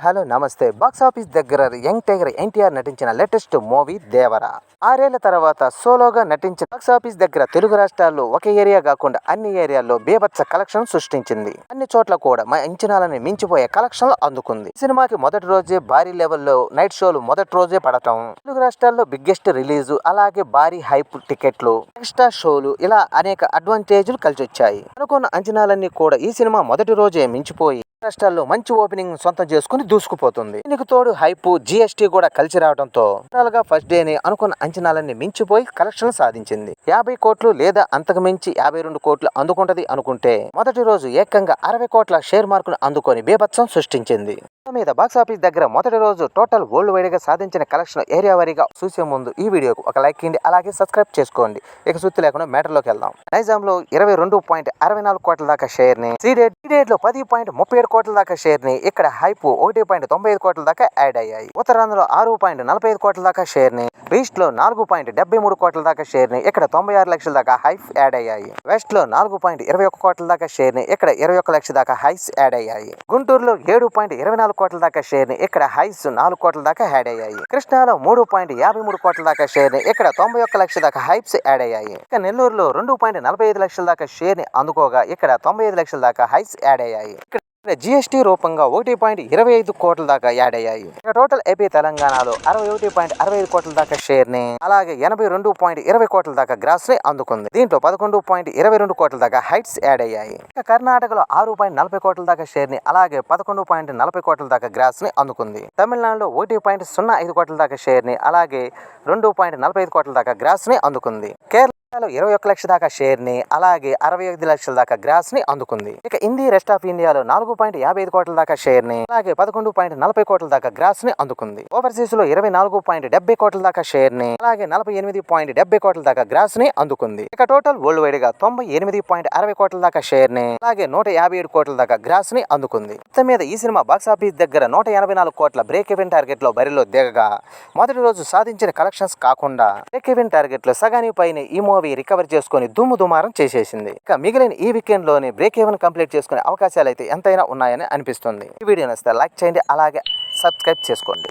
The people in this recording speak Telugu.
హలో నమస్తే. బాక్స్ ఆఫీస్ దగ్గర యంగ్ టైగర్ ఎన్టీఆర్ నటించిన లేటెస్ట్ మూవీ దేవరా. 6 ఏళ్ల తర్వాత సోలోగా నటించిన బాక్స్ ఆఫీస్ దగ్గర తెలుగు రాష్ట్రాల్లో ఒక ఏరియా కాకుండా అన్ని ఏరియాల్లో బీభత్స కలెక్షన్ సృష్టించింది. అన్ని చోట్ల కూడా మా అంచనాలని మించిపోయే కలెక్షన్లు అందుకుంది. సినిమాకి మొదటి రోజే భారీ లెవెల్లో నైట్ షోలు మొదటి రోజే పడటం, తెలుగు రాష్ట్రాల్లో బిగ్గెస్ట్ రిలీజు, అలాగే భారీ హైప్ టికెట్లు, ఎక్స్ట్రా షోలు, ఇలా అనేక అడ్వాంటేజ్లు కలిసొచ్చాయి. అనుకున్న అంచనాలన్నీ కూడా ఈ సినిమా మొదటి రోజే మించిపోయి రాష్ట్రాల్లో మంచి ఓపెనింగ్ సొంతం చేసుకుని దూసుకుపోతుంది. దీనికి తోడు హైప్, జీఎస్టీ కూడా కలిసి రావడంతో ఫస్ట్ డేని అనుకున్న అంచనాలన్నీ మించిపోయి కలెక్షన్ సాధించింది. 50 కోట్లు లేదా అంతకు మించి 52 కోట్లు అందుకుంటది అనుకుంటే మొదటి రోజు ఏకంగా 60 కోట్ల షేర్ మార్కును అందుకొని బీభత్సం సృష్టించింది. మీద బాక్సాఫీస్ దగ్గర మొదటి రోజు టోటల్ వరల్డ్ వైడ్ గా సాధించిన కలెక్షన్ ఏరియా వారీగా చూసే ముందు ఈ వీడియోకు ఒక లైక్ ఇవ్వండి, అలాగే సబ్స్క్రైబ్ చేసుకోండి. ఇక సుత్తి లేకుండా మ్యాటర్లోకి వెళ్దాం. నైజాంలో 22.64 కోట్ల దాకా షేర్ ని, సీడెడ్ లో 10.37 కోట్ల దాకా షేర్ ని, ఇక్కడ హైప్ 1.95 కోట్ల దాకా యాడ్ అయ్యాయి. ఉత్తరాంధ్రలో 6.45 కోట్ల దాకా షేర్ ని, ఈస్ట్ లో 4.73 కోట్ల దాకా షేర్ ని, ఇక్కడ 96 లక్షల దాకా హైప్ యాడ్ అయ్యాయి. వెస్ట్ లో 4.21 కోట్ల దాకా షేర్ ని, ఇక్కడ 21 లక్షల దాకా హైస్ యాడ్ అయ్యాయి. గుంటూరులో 7.24 కోట్ల దాకా షేర్ ని, ఇక్కడ హైస్ 4 కోట్ల దాకా యాడ్ అయ్యాయి. కృష్ణాలో 3.53 కోట్ల దాకా షేర్ ని, ఇక్కడ 91 లక్షల దాకా హైప్స్ యాడ్ అయ్యాయి. ఇక నెల్లూరులో 2.45 లక్షల దాకా షేర్ ని అందుకోగా ఇక్కడ 95 లక్షల దాకా హైస్ యాడ్ అయ్యాయి. జీఎస్టీ రూపంగా 1.25 కోట్ల దాకా యాడ్ అయ్యాయి. టోటల్ ఏపీ తెలంగాణలో 61.65 కోట్ల దాకా షేర్ ని, అలాగే 82.20 కోట్ల దాకా గ్రాస్ ని అందుకుంది. దీంట్లో 11.22 కోట్ల దాకా హైట్స్ యాడ్ అయ్యాయి. కర్ణాటకలో 6.40 కోట్ల దాకా షేర్ ని, అలాగే 11.40 కోట్ల దాకా గ్రాస్ ని అందుకుంది. తమిళనాడులో 1.05 కోట్ల దాకా షేర్ ని, అలాగే 2.45 కోట్ల దాకా గ్రాస్ ని అందుకుంది. కేరళ 21 లక్షల దాకా షేర్ ని, అలాగే 65 లక్షల దాకా గ్రాస్ ని అందుకుంది. ఇక హిందీ రెస్ట్ ఆఫ్ ఇండియాలో 4.55 కోట్ల దాకా షేర్ ని, అలాగే 11.40 కోట్ల దాకా గ్రాస్ ని అందుకుంది. ఓవర్సీస్ లో 24.70 కోట్ల దాకా షేర్ ని, అలాగే 48.70 కోట్ల దాకా గ్రాస్ ని అందుకుంది. ఇక టోటల్ వరల్డ్ వైడ్ గా 98.60 కోట్ల దాకా షేర్ ని, అలాగే 157 కోట్ల దాకా గ్రాస్ ని అందుకుంది. మొత్తం మీద ఈ సినిమా బాక్సాఫీస్ దగ్గర 184 కోట్ల బ్రేక్ ఈవెన్ టార్గెట్ లో బరిలో దిగగా మొదటి రోజు సాధించిన కలెక్షన్స్ కాకుండా బ్రేక్ ఈవెన్ టార్గెట్ లో సగానికి పైన ఈ మూవీ రికవర్ చేసుకుని దుమ్ముదుమారం చేసేసింది. ఇక మిగిలిన ఈ వీకెండ్ లోని బ్రేక్ ఈవెన్ కంప్లీట్ చేసుకునే అవకాశాలు అయితే ఎంతైనా ఉన్నాయని అనిపిస్తుంది. ఈ వీడియో నచ్చితే లైక్ చేయండి, అలాగే సబ్స్క్రైబ్ చేసుకోండి.